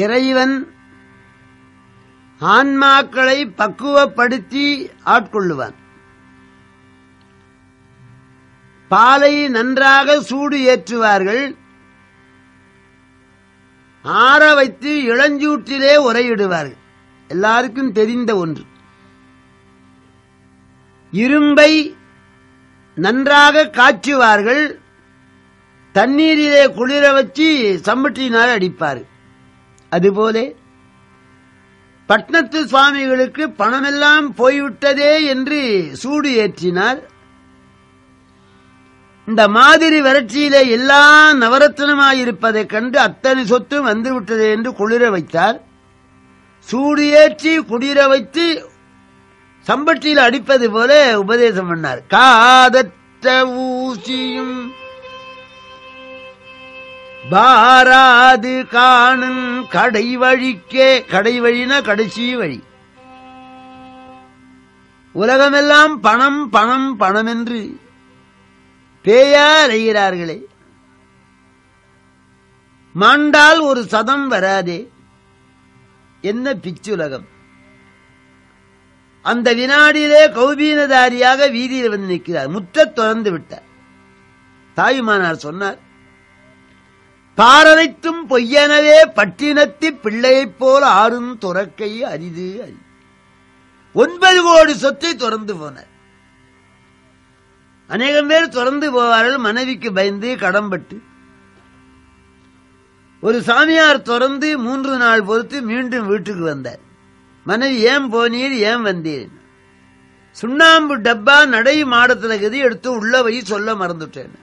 இறைவன் ஆன்மாக்களை பக்குவப்படுத்தி ஆட்கொள்ளுவான். பாலை நன்றாக சூடு ஏற்றுவார்கள், ஆற வைத்து இளஞ்சூட்டிலே உரையிடுவார்கள். எல்லாருக்கும் தெரிந்த ஒன்று. இரும்பை நன்றாக காய்ச்சுவார்கள், தண்ணீரிலே குளிர வச்சு சம்பட்டினால் அடிப்பார்கள். அதுபோல பட்னத்து சுவாமிகளுக்கு பணமெல்லாம் போய்விட்டதே என்று சூடு ஏற்றினார். இந்த மாதிரி வறட்சியிலே எல்லா நவரத்னமாயிருப்பதைக் கண்டு அத்தனை சொத்து வந்துவிட்டது என்று குளிர வைத்தார். சூடு ஏற்றி குளிர வைத்து சம்பட்டியில் அடிப்பது போல உபதேசம் பண்ணார். காதற்ற ஊசியும் பாராது காணும் கடை வழிக்கே. கடை வழினா கடைசி வழி. உலகமெல்லாம் பணம் பணம் பணம் என்று பேயா அறைகிறார்களே, மாண்டால் ஒரு சதம் வராதே, என்ன பிச்சுலகம். அந்த வினாடியிலே கௌபீனதாரியாக வீதியில் வந்து நிற்கிறார். முற்றத் திறந்து விட்டார். தாயுமானார் சொன்னார், பாரனைத்தும் பொய்யனவே பட்டினத்தி பிள்ளையைப் போல் ஆறும் துறக்கை அரிது அரிது. 9 கோடி சொத்தை துறந்து போனார். அநேகம் பேர் துறந்து போவார்கள் மனைவிக்கு பயந்து கடம்பட்டு. ஒரு சாமியார் துறந்து 3 நாள் பொறுத்து மீண்டும் வீட்டுக்கு வந்தார். மனைவி, ஏன் போனீர், ஏன் வந்தீர்? சுண்ணாம்பு டப்பா நடை மாடத்துல கதி எடுத்து உள்ள வை, சொல்ல மறந்துட்டேன்.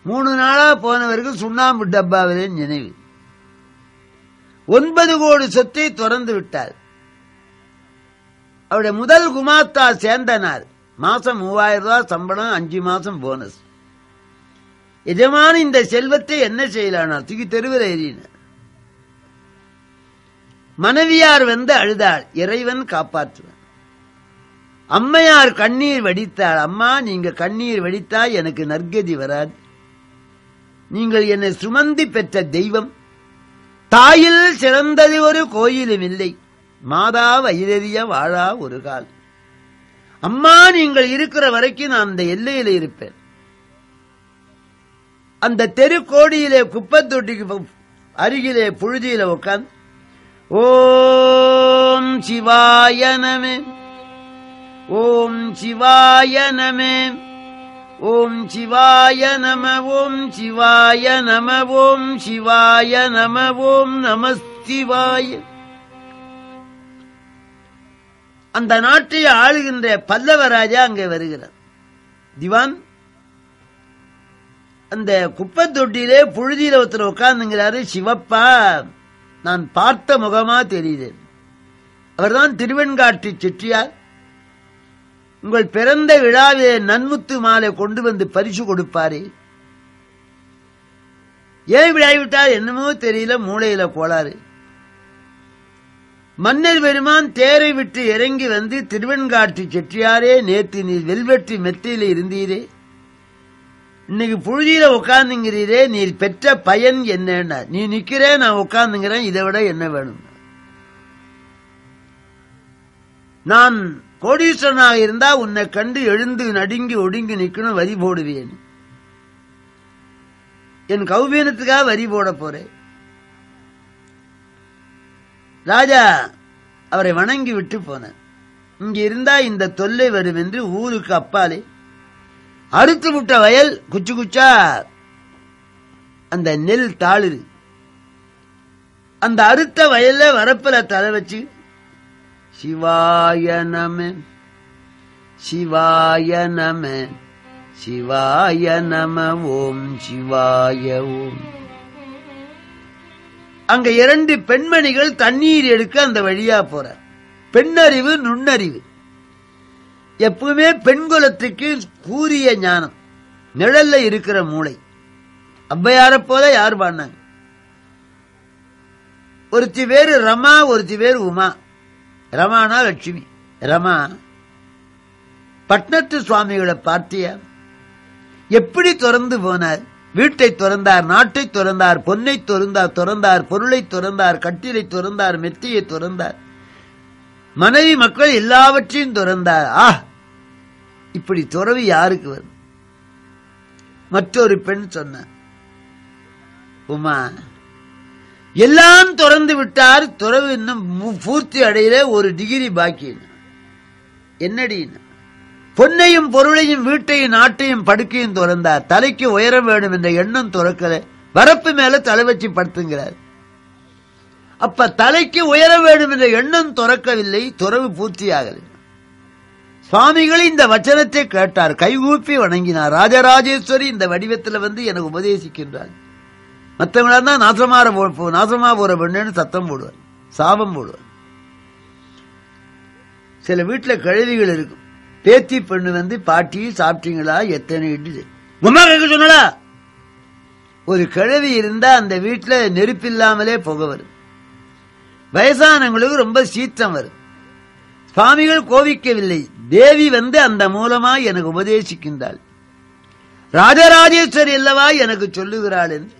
3 நாளா போனவர்கள் சுண்ணாம்பு டப்பாவிலே நினைவு. 9 கோடி சொத்தை துறந்து விட்டார். அவருடைய முதல் குமாத்தா சேர்ந்தனார். மாசம் 3000 ரூபாய் சம்பளம், 5 மாசம் போனஸ். எஜமான இந்த செல்வத்தை என்ன செய்யலானார்? தூக்கி தெருவில் ஏறினார். மனைவியார் வந்து அழுதாள், இறைவன் காப்பாற்றுவான். அம்மையார் கண்ணீர் வடித்தாள். அம்மா, நீங்க கண்ணீர் வடித்தா எனக்கு நற்கதி வராது. நீங்கள் என்னை சுமந்தி பெற்ற தெய்வம். தாயில் சிறந்தது ஒரு கோயிலும் இல்லை, மாதா வயிறறிய வாழா ஒரு கால். அம்மா, நீங்கள் இருக்கிற வரைக்கும் நான் அந்த எல்லையில இருப்பேன். அந்த தெருக்கோடியிலே குப்பத்தொட்டிக்கு அருகிலே புழுதியில உட்கார்ந்து ஓம் சிவாய நமே, ஓம் சிவாய நமே, ஓம் சிவாய நம, ஓம் சிவாய நம, ஓம் சிவாய நம, ஓம் நமஸ்திவாய. அந்த நாட்டை ஆளுகின்ற பல்லவராஜா அங்கே வருகிறார். திவான் அந்த குப்பத்தொட்டியிலே புழுதியில ஒருத்தர் உட்கார்ந்துங்கிறாரு. சிவப்பா, நான் பார்த்த முகமா தெரியுது. அவர்தான் திருவெண்காட்டு செட்டியார். உங்கள் பிறந்த விழாவிலே நன்முத்து மாலை கொண்டு வந்து பரிசு கொடுப்பாரே, ஏன் விழாவிட்டார் என்னமோ தெரியல, மூளையில கோளாறு. மன்னர் பெருமான் தேரை விட்டு இறங்கி வந்து, திருவெண்காட்டு செட்டியாரே, நேற்று நீர் வெல்வெட்டி மெத்தையில இருந்தீரே, இன்னைக்கு புழுதியில உட்கார்ந்துங்கிறீரே, நீர் பெற்ற பயன் என்ன? நீ நிக்கிறே, நான் உட்கார்ந்துங்கிறேன், இதை விட என்ன வேணும்? நான் கோடீஸ்வரனாக இருந்தா உன்னை கண்டு எழுந்து நடுங்கி ஒடுங்கி நிக்கணும், வரி போடுவேன். என் கௌபீனத்துக்காக வரி போட போறேன். ராஜா அவரை வணங்கி விட்டு போனார். இங்க இருந்தா இந்த தொல்லை வரும் என்று ஊருக்கு அப்பாலே அறுத்து விட்ட வயல், குச்சு குச்சா அந்த நெல் தாளுது. அந்த அறுத்த வயல்ல வரப்புல தலை வச்சு சிவாய நம, சிவாய நம, சிவாய நம, ஓம் சிவாய ஓம். அங்க 2 பெண்மணிகள் தண்ணீர் எடுக்க அந்த வழியா போற. பெண்ணறிவு, நுண்ணறிவு. எப்பவுமே பெண்குலத்துக்கு கூரிய ஞானம், நிழல்ல இருக்கிற மூளை. ஔவையார போல யார் பாடினாங்க? ஒருத்தி பேரு ரமா, ஒருத்தி பேரு உமா. ரமானா லட்சுமி. ரமா பட்னத்து சுவாமிகளை பார்த்தியா? எப்படி திறந்து போனார்? வீட்டை துறந்தார், நாட்டை துறந்தார், பொன்னை துறந்தார், பொருளை துறந்தார், கட்டிலை துறந்தார், மெத்தியை துறந்தார், மனைவி மக்கள் எல்லாவற்றையும் துறந்தார். இப்படி துறவி யாருக்கு வரும்? மற்றொரு பெண் சொன்னார், உமா எல்லாம் துறந்து விட்டார், துறவு இன்னும் பூர்த்தி அடையில, ஒரு டிகிரி பாக்கி. என்னடி? பொன்னையும் பொருளையும் வீட்டையும் நாட்டையும் படுக்கையும் துறந்தார், தலைக்கு உயரம் வேணும் என்ற எண்ணம் துறக்கல, வரப்பு மேல தலை வச்சு படுத்துங்கிறார். அப்ப தலைக்கு உயரம் வேணும் என்ற எண்ணம் துறக்கவில்லை, துறவு பூர்த்தியாகல. சுவாமிகள் இந்த வச்சனத்தை கேட்டார், கைகூப்பி வணங்கினார். ராஜராஜேஸ்வரி இந்த வடிவத்தில் வந்து எனக்கு உபதேசிக்கின்றார். மற்றவங்களா தான் நாசமா போற பெண்ணு சத்தம் போடுவார், சாபம் போடுவார். சில வீட்டுல கழுவிகள் இருக்கும், பேத்தி பெண்ணு வந்து பாட்டி சாப்பிட்டீங்களா, எத்தனை இட்லி உமா கேட்க சொன்னலா. ஒரு கிழவி இருந்தா அந்த வீட்டுல நெருப்பில்லாமலே புகை வரும், வயசானவங்களுக்கு ரொம்ப சீற்றம் வரும். சுவாமிகள் கோபிக்கவில்லை, தேவி வந்து அந்த மூலமா எனக்கு உபதேசிக்கின்றாள், ராஜராஜேஸ்வரி அல்லவா எனக்கு சொல்லுகிறாள் என்று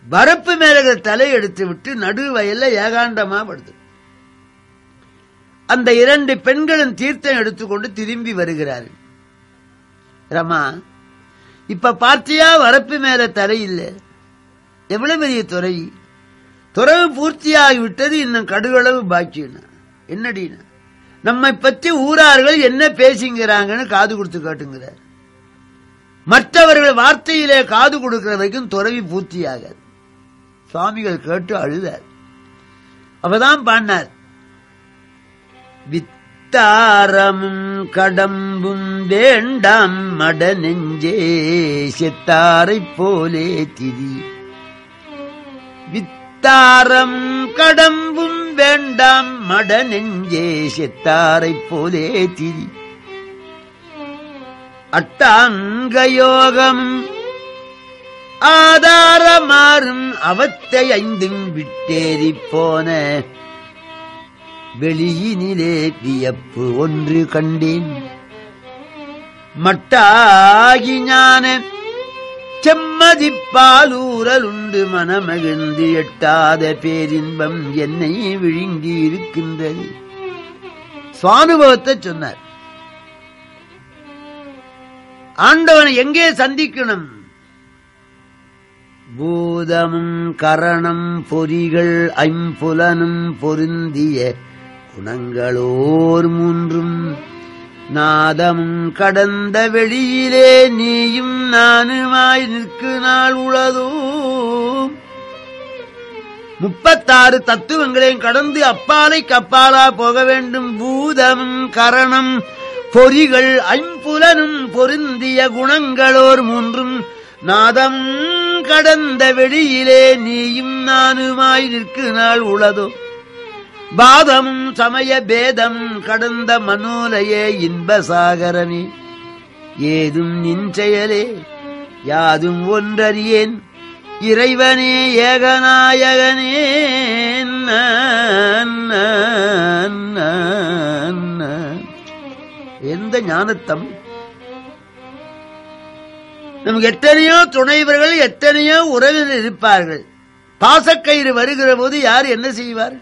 வரப்பு மேல தலை எடுத்து விட்டு நடு வயல்ல ஏகாண்டமா படுத்து. அந்த இரண்டு பெண்களும் தீர்த்தம் எடுத்துக்கொண்டு திரும்பி வருகிறார்கள். ரமா, இப்ப பார்த்தியா வரப்பு மேல தலை இல்லை, எவ்வளவு பெரிய துறவு பூர்த்தியாகிவிட்டது, இன்னும் கடுகளவு பாக்கினா. என்னடினா, நம்மை பற்றி ஊரார்கள் என்ன பேசுங்கிறாங்கன்னு காது கொடுத்து கேட்டுங்கிறார். மற்றவர்கள் வார்த்தையிலே காது கொடுக்கிற வரைக்கும் துறவி பூர்த்தியாகாது. சுவாமிகள் கேட்டு அழுதார். அவதான் பாடினார், வித்தாரமும் கடம்பும் வேண்டாம் மட நெஞ்சே செத்தாரை போலே திரி. வித்தாரம் கடம்பும் வேண்டாம் மட நெஞ்சே செத்தாரை போலே திரி. அட்டாங்கயோகம் ஆதாரமாறும் அவத்தை ஐந்தும் விட்டேறி போன வெளியினிலே வியப்பு ஒன்று கண்டேன். மட்டாகி ஞான செம்மதிப்பாலூரல் உண்டு மனமகிழ்ந்து எட்டாத பேரின்பம் என்னை விழுங்கி இருக்கின்றது. சுவானுபவத்தை சொன்னார். ஆண்டவனை எங்கே சந்திக்கணும்? பூதமும் கரணம் பொறிகள் ஐம்புலனும் பொருந்திய குணங்களோர் மூன்றும் நாதமும் கடந்த வெளியிலே நீயும் நானுமாய் நிற்கு நாள் உளதோ. 36 தத்துவங்களையும் கடந்து அப்பாலைக்கு அப்பாலா போக வேண்டும். பூதமும் கரணம் பொறிகள் ஐம்புலனும் பொருந்திய குணங்களோர் மூன்றும் நாதம் கடந்த வெளியிலே நீயும் நானுமாய் நிற்கு நாள் உளதோ. பாதமும் சமய பேதம் கடந்த மனோலயே இன்பசாகரனே ஏதும் நின் செயலே யாதும் ஒன்றறியேன் இறைவனே ஏகநாயகனே. எந்த ஞானத்தம்! நமக்கு எத்தனையோ துணைவர்கள், எத்தனையோ உறவினர் இருப்பார்கள். பாசக்கயிறு வருகிற போது யார் என்ன செய்வார்?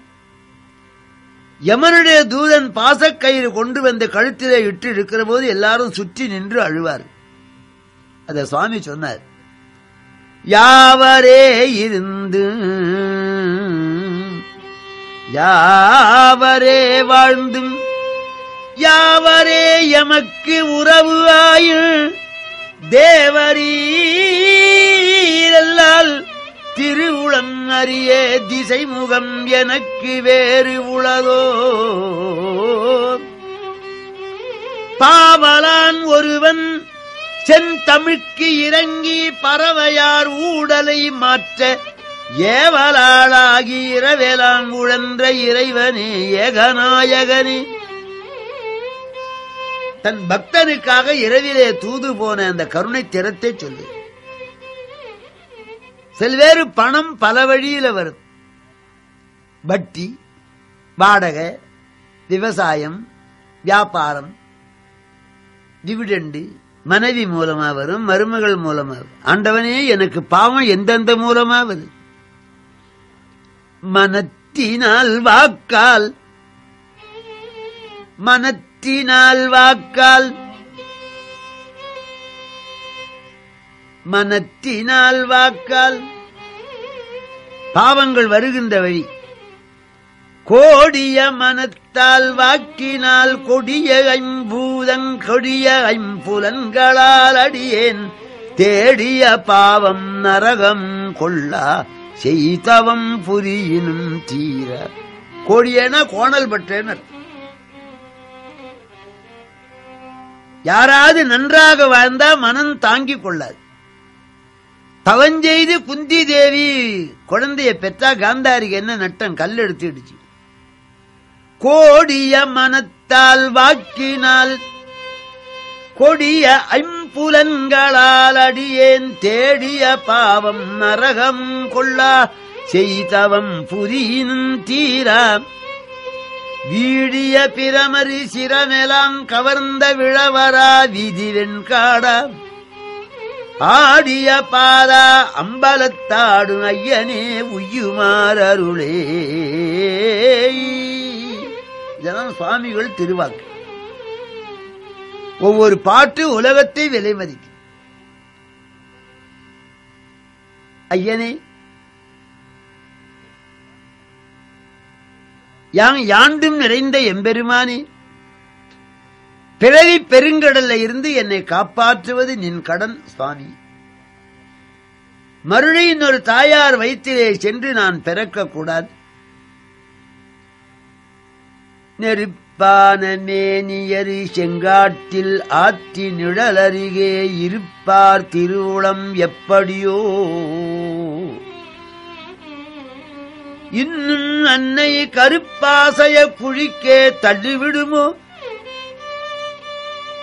யமனுடைய தூதன் பாசக்கயிறு கொண்டு வந்து கழுத்திலே இட்டு இருக்கிற போது எல்லாரும் சுற்றி நின்று அழுவார். அத சுவாமி சொன்னார். யாவரே இருந்து யாவரே வாழ்ந்தும் யாவரே எமக்கு உறவு ஆயுள் தேவரீரல்லால் திருவுளம் அறிய திசை முகம் எனக்கு வேறு உளதோ. பாவலான் ஒருவன் செந்தமிழ்க்கு இறங்கி பறவையார் ஊடலை மாற்ற ஏவலாளாகி இரவேலாம் உழன்ற இறைவனே ஏகநாயகனே. தன் பக்தனுக்காக இரவிலே தூது போன அந்த கருணை திறத்தை சொல்லு. செல்வேறு பணம் பல வழியில வரும். வட்டி, வாடகை, விவசாயம், வியாபாரம், டிவிடெண்டு, மனைவி மூலமா வரும், மருமகள் மூலமா வரும். ஆண்டவனே எனக்கு பாவம் எந்தெந்த மூலமா வருது? மனத்தினால் வாக்கால், மனத்தினால் வாக்கால், மனத்தினால் வாக்கால் பாவங்கள் வருகின்ற வழி. கோடிய மனத்தால் வாக்கினால் கொடிய ஐம்பூதங் கொடிய ஐம்புலன்களால் அடியேன் தேடிய பாவம் நரகம் கொள்ளா செய்தவம் புரியினும் தீர. கோடியன கோணல் பற்றேன். யாராவது நன்றாக வாழ்ந்தா மனம் தாங்கிக் கொள்ளாது. தவஞ்செய்து குந்தி தேவி குழந்தைய பெற்றா காந்தாரிக்கு என்ன நட்டம்? கல் எடுத்துடுச்சு. கோடிய மனத்தால் வாக்கினால் கொடிய ஐம்புலன்களால் அடியேன் தேடிய பாவம் நரகம் கொள்ளா செய்தவம் புரியினும் தீரா. வீடிய பிரமரி சிரமெலாம் கவர்ந்த விழவரா விதி வெண்காடா ஆடிய பாதா அம்பலத்தாடும் ஐயனே உய்யுமாறருளே. இதெல்லாம் சுவாமிகள் திருவாக்கு. ஒவ்வொரு பாட்டு உலகத்தை விலை மதிக்கும். ஐயனே யாண்டும் நிறைந்த எம்பெருமானே, பிறவி பெருங்கடல்ல இருந்து என்னை காப்பாற்றுவது நின் கடன் சுவாமி. மறுபடியும் ஒரு தாயார் வயிற்றிலே சென்று நான் பிறக்க கூடாது. நெருப்பான மேனியரி செங்காட்டில் ஆற்றி நிழலருகே இருப்பார் திருவுளம் எப்படியோ. இன்னும் அன்னை கருப்பாசைய குழிக்கே தள்ளிவிடுமோ.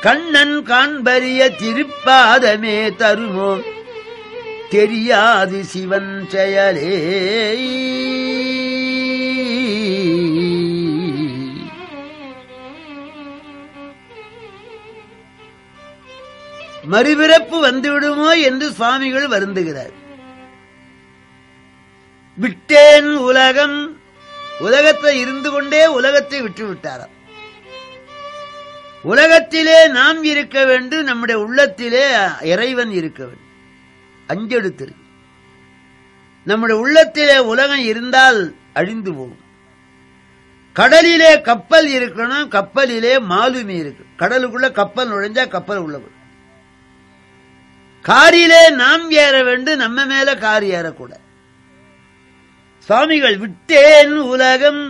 கண்ணன் காண்பரிய திருப்பாதமே தருமோ தெரியாது சிவன் செயலே. மறுபிறப்பு வந்துவிடுமோ என்று சுவாமிகள் வருந்துகிறார். விட்டேன் உலகம், உலகத்தை இருந்து கொண்டே உலகத்தை விட்டு விட்டாராம். உலகத்திலே நாம் இருக்க வேண்டும், நம்முடைய உள்ளத்திலே இறைவன் இருக்க வேண்டும். அஞ்செடுத்திரு. நம்முடைய உள்ளத்திலே உலகம் இருந்தால் அழிந்து போகும். கடலிலே கப்பல் இருக்கணும், கப்பலிலே மாலுமி இருக்கு. கடலுக்குள்ள கப்பல் நுழைஞ்சா கப்பல் உள்ள போகும். காரிலே நாம் ஏற வேண்டும், நம்ம மேல கார் ஏறக்கூடாது. சுவாமிகள் விட்டேன் உலகம்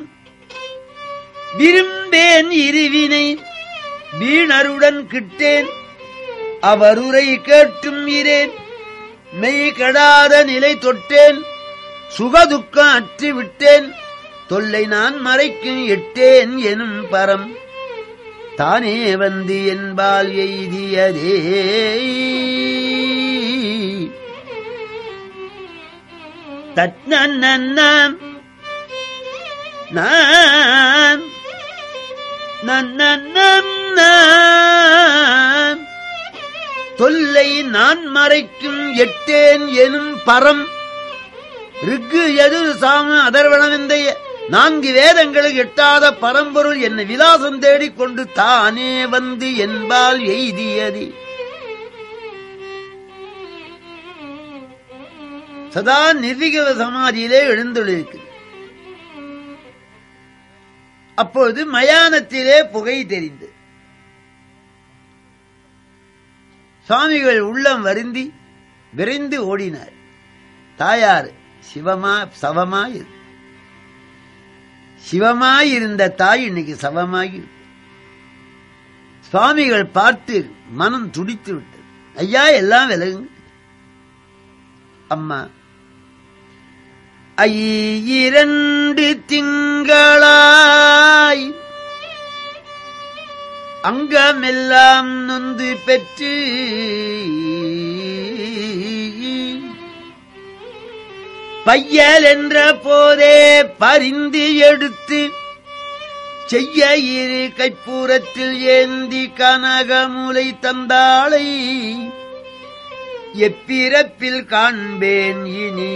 விரும்பேன் இருவினை வீணருடன் கிட்டேன் அவருரை கேட்டும் இரேன் மெய் கெடாத நிலை தொட்டேன் சுகதுக்கம் அற்று விட்டேன் தொல்லை நான் மறைக்கும் எட்டேன் எனும் பரம் தானே வந்து என்பால் எய்தியதே. தத்னன்னன் நான் தொல்லை நான் மறைக்கும் எட்டேன் எனும் பரம். ரிக்கு எதிர் சாம அதர்வணம் இந்த 4 வேதங்களுக்கு எட்டாத பரம்பொருள் என்னை விலாசம் தேடிக்கொண்டு தானே வந்து என்பால் எய்தியது. சதா நிர்விகல சமாதியிலே எழுந்துள்ளிருக்கு. அப்பொழுது மயானத்திலே புகை தெரிந்து சுவாமிகள் உள்ளம் வருந்தி விரைந்து ஓடினார். தாயார் சிவமாயிருந்த தாய் இன்னைக்கு சவமாகி சுவாமிகள் பார்த்து மனம் துடித்து விட்டது. ஐயா எல்லாம் விலகுங்க. அம்மா 2 திங்களாய் அங்கமெல்லாம் நொந்து பெற்று பையல் என்ற போதே பரிந்து எடுத்து செய்ய இரு கைப்பூரத்தில் ஏந்தி கனகமுலை தந்தாளை எப்பிறப்பில் காண்பேன் இனி.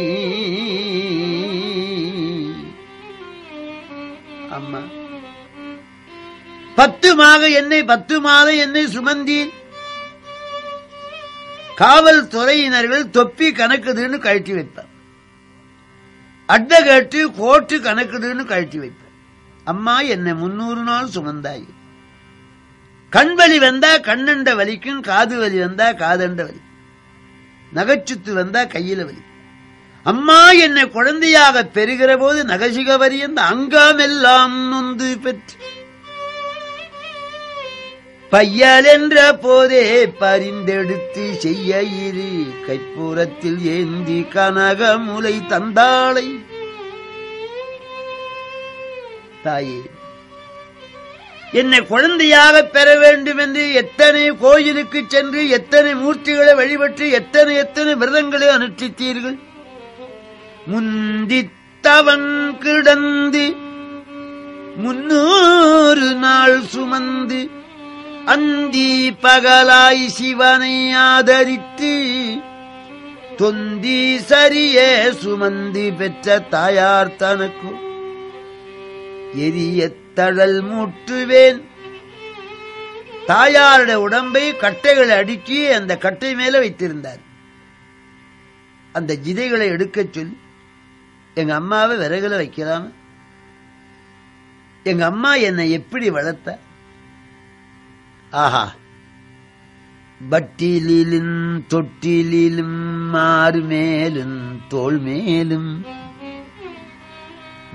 அம்மா 10 மாதம் என்னை சுமந்தீன். காவல்துறையினர்கள் தொப்பி கணக்குதுன்னு கழட்டி வைப்பார், அட்வகேட்டு கோர்ட்டு கணக்குதுன்னு கழட்டி வைப்பார். அம்மா என்னை 300 நாள் சுமந்தாய். கண் வலி வந்தா கண்ணண்ட வலிக்கும், காது வலி வந்தா காதண்ட வலி, நகைச்சுத்து வந்தா கையில வலி. அம்மா என்னை குழந்தையாக பெறுகிற போது நகசிகவரி அந்த அங்கமெல்லாம் நொந்து பெற்று பையல் என்ற போதே பரிந்தெடுத்து செய்ய இரு கைப்பூரத்தில் ஏந்தி கனகமுலை தந்தாளை. தாயே, என்னை குழந்தையாக பெற வேண்டும் என்று எத்தனை கோயிலுக்கு சென்று எத்தனை மூர்த்திகளை வழிபட்டு எத்தனை விரதங்களை அனுஷ்டித்தீர்கள். முந்தித்தவன் கிடந்து 300 நாள் சுமந்து அந்தி பகலாய் சிவனை ஆதரித்து தொந்தி சரியே சுமந்து பெற்ற தாயார் தனக்கு எரிய தழல் மூட்டுவேன். தாயாருடைய உடம்பை கட்டைகளை அடுக்கி அந்த கட்டை மேல வைத்திருந்தார். அந்த ஜிதைகளை எடுக்க சொல்லி எங்க அம்மாவை விறகுல வைக்கலாம? எங்க அம்மா என்னை எப்படி வளர்த்த? ஆஹா, பட்டிலும் தொட்டிலும் மாறு மேலும் தோல் மேலும்,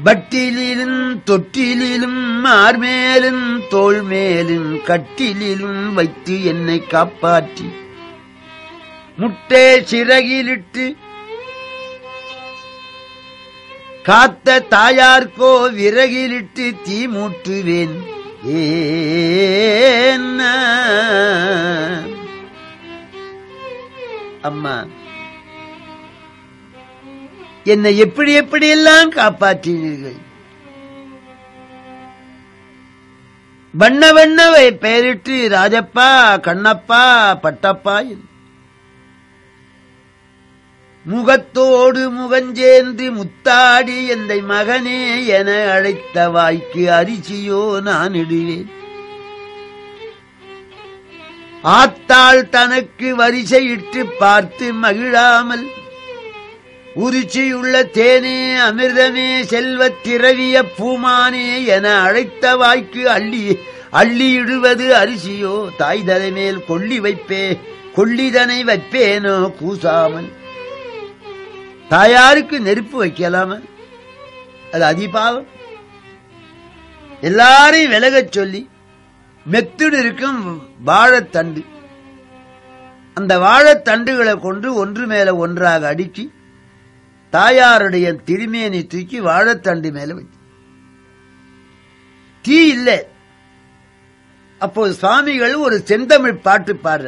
பட்டிலும் தொட்டிலும் மார்மேலும் தோல் மேலும் கட்டிலும் வைத்து என்னை காப்பாற்றி முட்டை சிறகிலிட்டு காத்த தாயார்க்கோ விறகிலிட்டு தீ மூட்டுவேன். அம்மா என்னை எப்படியெல்லாம் காப்பாற்றினீர்கள். வண்ண பெயரிட்டு ராஜப்பா, கண்ணப்பா, பட்டப்பா, முகத்தோடு முகஞ்சேர்ந்து முத்தாடி எந்தை மகனே என அழைத்த வாய்க்கு அரிசியோ நான் இடுவேன். ஆத்தாள் தனக்கு வரிசையிட்டு பார்த்து மகிழாமல் உரிச்சியுள்ள தேனே அமிர்தமே செல்வத் திரவிய பூமானே என அழைத்த வாய்க்கு அள்ளியிடுவது அரிசியோ. தாய் தலைமேல் கொள்ளிதனை வைப்பேனோ கூசாமல். தாயாருக்கு நெருப்பு வைக்கலாம? அது அதிபாவம். எல்லாரையும் விலகச் சொல்லி மெத்துடு இருக்கும் வாழைத்தண்டு, அந்த வாழைத்தண்டுகளை கொண்டு ஒன்று மேல ஒன்றாக அடுக்கி தாயாருடைய திருமேனி தூக்கி வாழைத்தண்டு மேல வச்சு தீ இல்லை. அப்போது சுவாமிகள் ஒரு செந்தமிழ் பாட்டு பாடுற.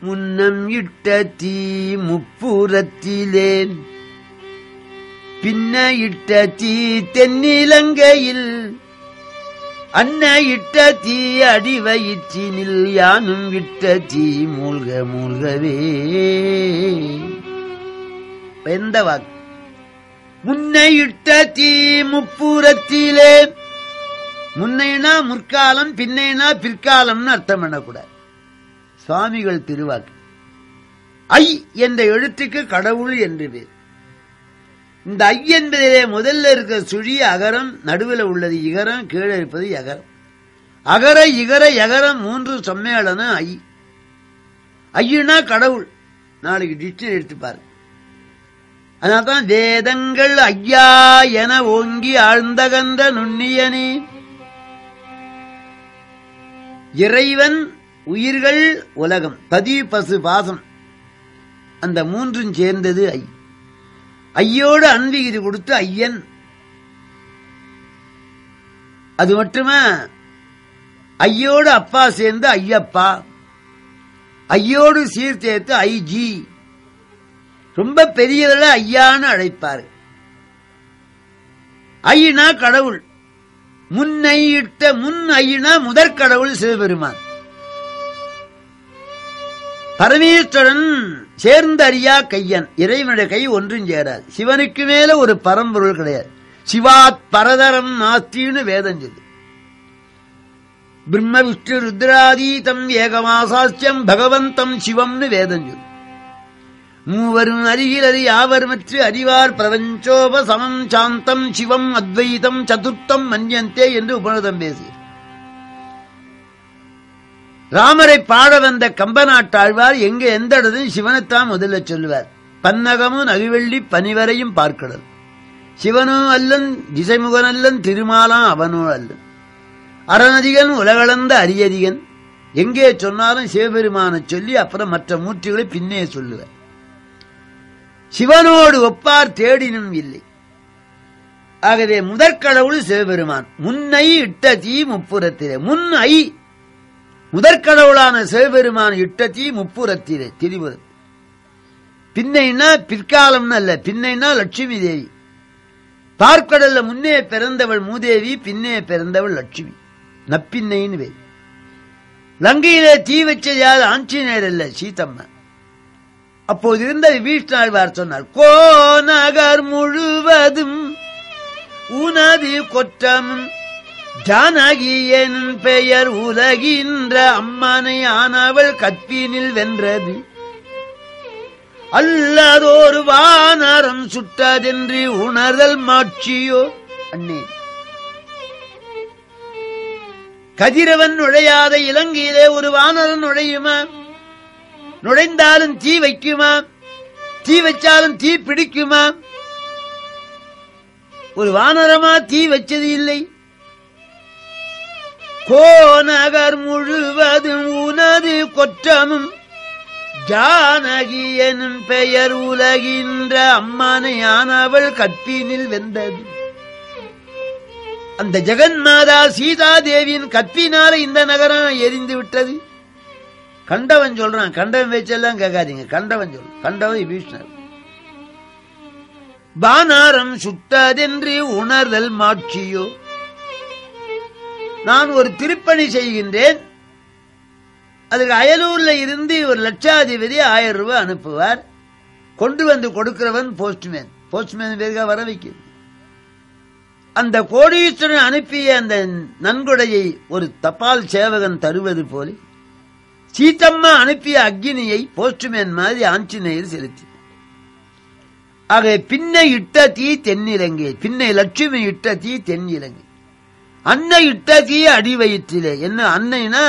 முன்னம் இட்ட தீ முப்புறத்திலே பின்ன இட்ட தீ தென்னிலங்கையில் அன்ன இட்ட தீ அடிவயிற்றினில் யானும் விட்ட தீ மூழ்கவே. எந்த வாக்கு? முன்னை இட்ட தீ முப்புறத்திலே. முன்னைனா முற்காலம், பின்னைனா பிற்காலம்னு அர்த்தம் பண்ணக்கூடாது. சுவாமிகள் திருவாக்கு. ஐ என்ற எழுத்துக்கு கடவுள் என்று பேர். இந்த ஐ என்பதிலே முதல்ல இருக்கிற சுழி அகரம், நடுவில் உள்ளது இகரம், கீழே இருப்பது யகரம். அகர இகர யகரம் 3 சம்மேளனம் ஐ. ஐயுனா கடவுள். நாளைக்கு டிக்ஷனரி எடுத்து பாரு. அதனால்தான் வேதங்கள் ஐயா என ஓங்கி ஆழ்ந்தகன்ற நுண்ணியனே. இறைவன், உயிர்கள், உலகம், பதி பசு பாசம், அந்த 3 சேர்ந்தது ஐ. ஐயோடு அன்பிகிதி கொடுத்து ஐயன். அது மட்டுமா, ஐயோடு அப்பா சேர்ந்து ஐயப்பா, ஐயோடு சீர் சேர்த்து ஐஜி. ரொம்ப பெரியவர்களை ஐயான்னு அழைப்பாரு. ஐனா கடவுள். முன்னை இட்ட முன் ஐனா முதற்கடவுள் சிவபெருமான். பரமேஸ்வரன் சேர்ந்து அறியா கையன். இறைவனுடைய கை ஒன்றும் சேராது. சிவனுக்கு மேல ஒரு பரம்பொருள் கிடையாது. சிவாத் பரதரம் நாஸ்தின்னு வேதம் சொல்லு. பிரம்ம விஷ்ணு ருத்ராதீதம் ஏகமாசாஸ்யம் பகவந்தம் சிவம்னு வேதம் சொல்லு. மூவரும் அருகில் அறி யாவர் மற்ற அறிவார் பிரபஞ்சோப சமம் சாந்தம் சிவம் அத்வைதம் சதுர்த்தம் மன்யந்தே என்று உபநிடதம் பேசி ராமரை பாட வந்த கம்பநாட்டாழ்வார் எங்க எந்த இடத்தையும் சிவனைத்தான் முதல்ல சொல்லுவார். பன்னகமும் நகுவெள்ளி பனிவரையும் பார்க்கடல் சிவனும் அல்லன் திசைமுகன் அல்லன் திருமாலாம் அவனும் அல்லன் அறநதிகன் உலகளந்த அரியதிகன். எங்கே சொன்னாலும் சிவபெருமான சொல்லி அப்புறம் மற்ற மூர்த்திகளை பின்னே சொல்லுவார். சிவனோடு ஒப்பார் தேடினும் இல்லை. ஆகவே முதற்கடவுள் சிவபெருமான். முன்னை இட்ட தீ முப்புறத்திலே. முன் ஐ முதற்கடவுளான சிவபெருமான் இட்ட தீ முப்புறத்திலே திரிபுரம். பின்னைனா பிற்காலம்னு அல்ல. பின்னைனா லட்சுமி தேவி. பார்க்கடல்ல முன்னே பிறந்தவள் மூதேவி, பின்னே பிறந்தவள் லட்சுமி. நப்பின்னைன்னு வே. லங்கையிலே தீ வச்சது யார்? ஆஞ்சநேயர் அல்ல, சீதம்மா. அப்போது இருந்த விபீஷ்ணாழ்வார் சொன்னார், கோநகர் முழுவதும் உனது கொற்றமும் ஜானகி எனும் பெயர் உலகின்ற அம்மனை ஆனவள் கற்பினில் வென்றது அல்லதோரு வானரம் சுட்டதென்று உணர்தல் மாட்சியோ. அண்ணே, கதிரவன் நுழையாத இலங்கையிலே ஒரு வானரன் நுழையுமா? நுழைந்தாலும் தீ வைக்குமா? தீ வச்சாலும் தீ பிடிக்குமா? ஒரு வானரமா தீ வச்சது இல்லை. கோநகர் முழுவதும் உனது கொற்றமும் ஜானகி எனும் பெயர் உலகின்ற அம்மானை ஆனவள் கற்பினில் வென்றது. அந்த ஜெகன்மாதா சீதாதேவியின் கற்பினால இந்த நகரம் எரிந்து விட்டது. கண்டவன் சொல்றான். கண்டவன் வச்செல்லாம் கேட்காதீங்க. கண்டவன் சொல். கண்டவன் விபீஷ்ணர். பானாரம் சுட்டதென்று உணர்தல் மாட்சியோ. நான் ஒரு திருப்பணி செய்கின்றேன். அதுக்கு அயலூர்ல இருந்து ஒரு லட்சாதிபதி 1000 ரூபாய் அனுப்புவார். கொண்டு வந்து கொடுக்கிறவன் போஸ்ட்மேன். போஸ்ட்மேன் பேருக்கா வர வைக்கும். அந்த கோடீஸ்வரன் அனுப்பிய அந்த நன்கொடையை ஒரு தபால் சேவகன் தருவது போல சீத்தம்மா அனுப்பிய அக்னியை போஸ்ட்மேன் மாதிரி ஆஞ்சநேயர் செலுத்தி. ஆக பின்னை இட்ட தீ தென்னிலங்கை. பின்னை லட்சுமி இட்ட தீ தென்னிலங்கை. அன்னை இட்ட தீ அடி வயிற்றிலே. என்ன அன்னைனா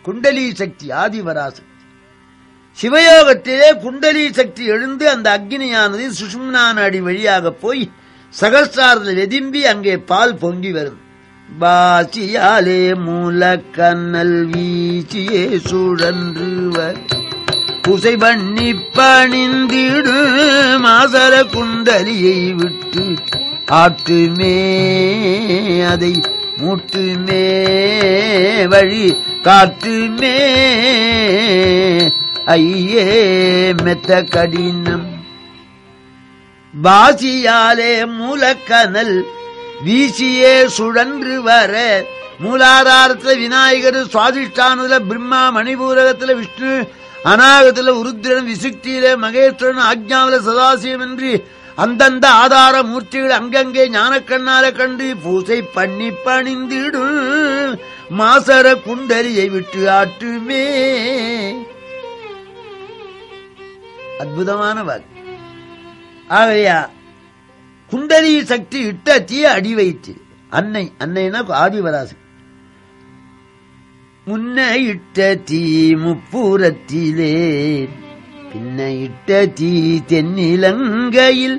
குண்டலி சக்தி, ஆதிவராசக்தி. சிவயோகத்திலே குண்டலி சக்தி எழுந்து அந்த அக்னியானது சுஷும்னா நாடி வழியாக போய் சகஸ்ராரத்தில் வெதிம்பி அங்கே பால் பொங்கி வரும். பாசியாலே மூலக்கண்ணல் வீச்சியே சுழன்றுவர் புசை பண்ணி பணிந்திடு மாசர குண்டலியை விட்டு ஆட்டுமே அதை மூட்டுமே வழி காட்டுமே ஐயே மெத்த கடினம். பாசியாலே மூலக்கனல் வீசியே சுழன்று வர. மூலாதாரத்துல விநாயகர், சுவாதிஷ்டானத்துல பிரம்மா, மணிபூரகத்துல விஷ்ணு, அநாகத்துல உருத்திரன், விசுக்தியில மகேஸ்வரன், ஆக்ஞாவில சதாசிவம் என்று அந்தந்த ஆதார மூர்த்திகள் அங்கங்கே ஞானக்கண்ணால கண்டு பூசை பண்ணி பணிந்திடு மாசர குண்டலியை விட்டு ஆட்டுமே. அற்புதமான வாக்கு. ஆகையா குண்டலி சக்தி இட்ட தீய அடி வைத்து அன்னை. அன்னைனா ஆதிவராசு. முன்ன இட்ட தீ முப்புறத்திலே பின்ன இட்ட தீ தென்னிலங்கையில்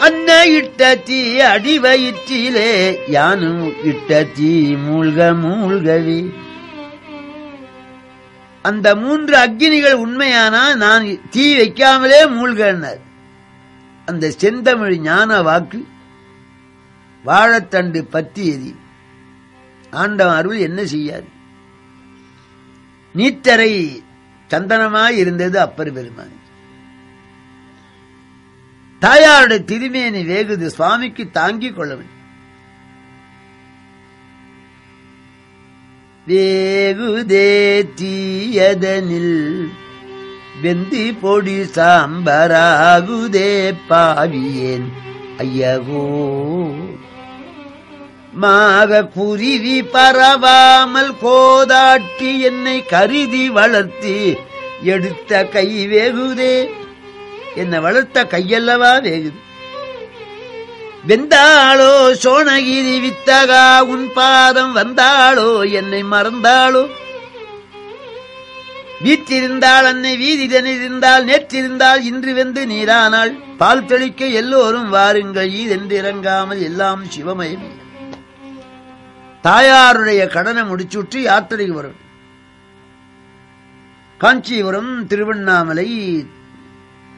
அன்னை இட்ட தீ அடி வயிற்றிலே யானும் இட்ட தீ மூழ்க மூழ்கவே. அந்த 3 அக்னிகள் உண்மையானா நான் தீ வைக்காமலே மூழ்கனார். அந்த செந்தமிழ் ஞான வாக்கு வாழைத்தண்டு பத்தி எரி. ஆண்டவன் அருள் என்ன செய்யாது. நீத்தரை சந்தனமாய் இருந்தது அப்பர் பெருமான். தாயாருடைய திருமேனி வேகுது, சுவாமிக்கு தாங்கிக் கொள்ள வேண்டும். வேகுதே தீயதனில் வெந்தி பொடி சாம்பராகுதே பாவியேன் ஐயகோ. மாக குருவி பரவாமல் கோதாட்டி என்னை கருதி வளர்த்தி எடுத்த கை வேகுதே. என்னை வளர்த்த கையல்லவா வேகுது. வெந்தாளோ சோனகிரி வித்தகா உன் பாதம் வந்தாளோ என்னை மறந்தாளோ. வீற்றிருந்தாள் அன்னை வீதிதனிருந்தாள் நேற்றிருந்தாள் இன்று வெந்து நீரானாள். பால் தெளிக்க எல்லோரும் வாருங்கள் ஈதென்று இறங்காமல் எல்லாம் சிவமயம். தாயாருடைய கடனை முடிச்சுட்டு யாத்திரைக்கு வரும். காஞ்சிபுரம், திருவண்ணாமலை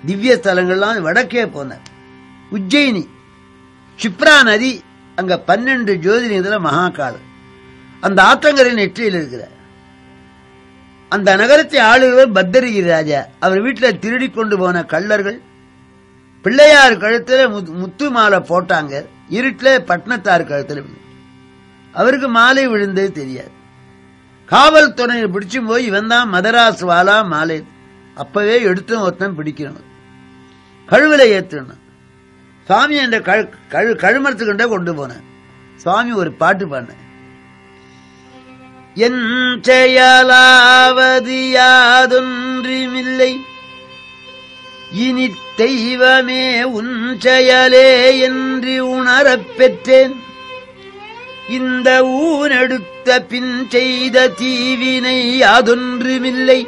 திவ்ய ஸ்தலங்கள்லாம் வடக்கே போனார். உஜ்ஜயினி, ஷிப்ரா நதி, அங்க 12 ஜோதிலிங்கத்துல மகாகாலம். அந்த ஆற்றங்கரையின் நெற்றியில் இருக்கிறார். அந்த நகரத்தை ஆளுகிறவர் பத்திரகிரி ராஜா. அவர் வீட்டில் திருடி கொண்டு போன கள்ளர்கள் பிள்ளையார் கழுத்துல முத்து மாலை போட்டாங்க. இருட்டில் பட்னத்தார் கழுத்துல அவருக்கு மாலை விழுந்தது தெரியாது. காவல்துறையை பிடிச்சு போய் இவன் தான் மதராஸ் வாலா மாலை. அப்பவே எடுத்து ஒருத்தன் பிடிக்கணும், கழுவில ஏற்றணும். சுவாமி என்ற கழுமரத்துக்கிட்ட கொண்டு போன சுவாமி ஒரு பாட்டு பாடின. என் செயலாவது யாதொன்றுமில்லை இனி தெய்வமே உன் செயலே என்று உணரப் பெற்றேன். இந்த ஊனெடுத்த பின் செய்த தீவினை யாதொன்றுமில்லை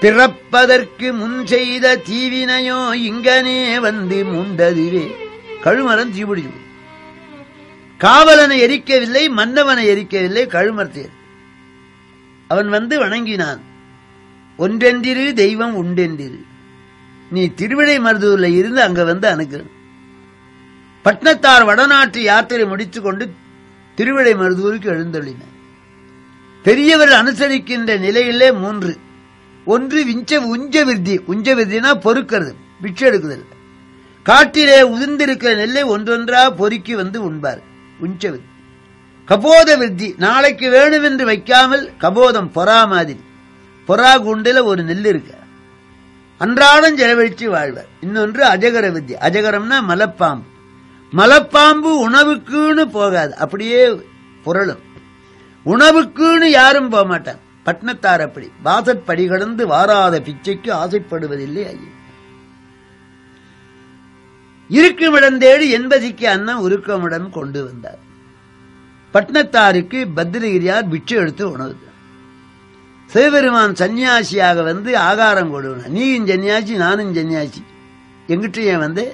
பிறப்பதற்கு முன் செய்த தீவினையோ இங்கனே வந்து மூண்டதுவே. கழுமரம் தீபிடிச்சு காவலனை எரிக்கவில்லை, மன்னவனை எரிக்கவில்லை, கழுமரத்தை. அவன் வந்து வணங்கினான். ஒன்றென்றிரு தெய்வம் உண்டென்றிரு. நீ திருவிடை மருதூர்ல இருந்து அங்க வந்து அனுக்கிறேன். பட்னத்தார் வடநாட்டு யாத்திரை முடித்துக் கொண்டு திருவிடை மருதூருக்கு எழுந்தொழின. பெரியவர்கள் அனுசரிக்கின்ற நிலையிலே 3. ஒன்று உஞ்ச விருத்தி. உஞ்ச விருத்தினா பொறுக்கிறது, பிச்சை எடுக்குதல். காட்டிலே உதிர்ந்திருக்கிற நெல்லை ஒன்றொன்றா பொறுக்கி வந்து உண்பார், உஞ்ச விருத்தி. கபோத விருத்தி, நாளைக்கு வேணும் என்று வைக்காமல் கபோதம், பொறா மாதிரி. பொறா குண்டில ஒரு நெல் இருக்க அன்றாடம் செலவழித்து வாழ்வார். இன்னொன்று அஜகர வித்தி. அஜகரம்னா மலப்பாம்பு. மலப்பாம்பு உணவுக்குன்னு போகாது, அப்படியே புரளும். உணவுக்குன்னு யாரும் போக மாட்டான். பட்னத்தார் அப்படி வாசற்படி கடந்து வாராத பிச்சைக்கு ஆசைப்படுவதில்லை. ஐயா இருக்குமிடம் தேடி என்பதிக்கு அண்ணன் உருக்கமிடம் கொண்டு வந்தார். பட்னத்தாருக்கு பத்ரகிரியார் பிச்சை எடுத்து உணவு. சிவபெருமான் சன்னியாசியாக வந்து ஆகாரம் கொடுவன. நீயும் சன்னியாசி, நானும் சன்னியாசி, எங்கிட்ட ஏன் வந்து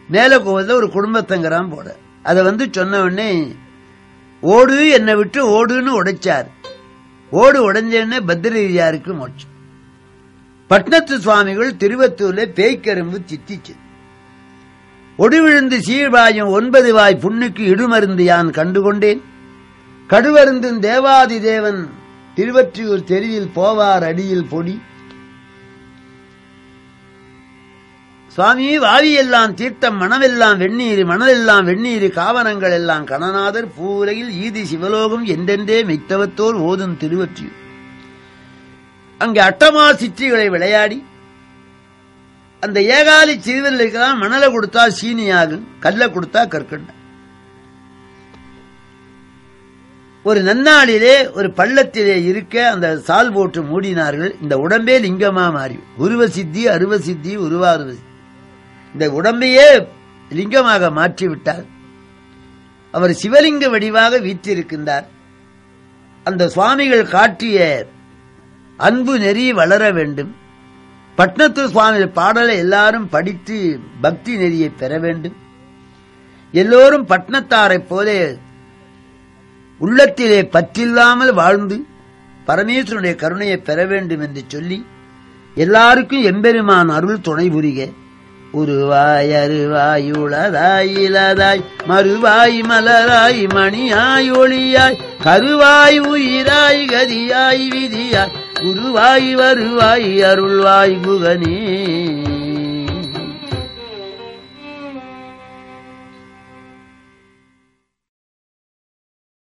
மேல கோவில ஒரு குடும்பத்தங்கரான் போட. அதை வந்து சொன்ன உடனே ஓடு என்னை விட்டு ஓடுன்னு உடைச்சார். ஓடு உடைஞ்சேன்னு பத்ரகிரியாருக்கு மோட்சம். பட்னத்து சுவாமிகள் திருவத்தூர்ல பேய்க்கரும்பு சித்திச்சு. ஒடிவிழுந்து சீர்பாயும் 9 வாய் புண்ணுக்கு இடுமருந்து யான் கண்டுகொண்டேன். கடுவருந்தும் தேவாதி தேவன் திருவற்றியூர் தெருவில் போவார் அடியில் பொடி. சுவாமி வாவியெல்லாம் தீர்த்தம், மணவெல்லாம் வெந்நீர், மணலெல்லாம் வெந்நீர், காவனங்கள் எல்லாம் கணநாதர், பூவுலகில் ஈதி சிவலோகம் என்றென்றே மெய்த்தவத்தோர் ஓதும் திருவற்றியூர். அங்கே அட்டமா சிற்றிகளை விளையாடி அந்த ஏகாலி சிறுவர்களுக்கெல்லாம் மணலை கொடுத்தா சீனியாகும், கல்லை கொடுத்தா கற்கண்ட. ஒரு நன்னாளிலே ஒரு பள்ளத்திலே இருக்க அந்த சால் போட்டு மூடினார்கள். இந்த உடம்பே லிங்கமா மாறி உருவ சித்தி, அருவ சித்தி, உருவாருவ சித்தி. இந்த உடம்பையே லிங்கமாக மாற்றிவிட்டார். அவர் சிவலிங்க வடிவாக வீற்றிருக்கின்றார். அந்த சுவாமிகள் காட்டிய அன்பு நெறி வளர வேண்டும். பட்னத்து சுவாமிகள் பாடலை எல்லாரும் படித்து பக்தி நெறியை பெற வேண்டும். எல்லோரும் பட்னத்தாரை போல உள்ளத்திலே பற்றில்லாமல் வாழ்ந்து பரமேஸ்வரனுடைய கருணையை பெற வேண்டும் என்று சொல்லி எல்லாருக்கும் எம்பெருமான் அருள் துணை புரிக. உருவாய் அருவாய் உளதாய் இலதாய் மறுவாய் மலராய் மணியாய் ஒளியாய் கருவாய் உயிராய் கதியாய் விதியாய் குருவாய் வருவாய் அருள்வாய் குகனே.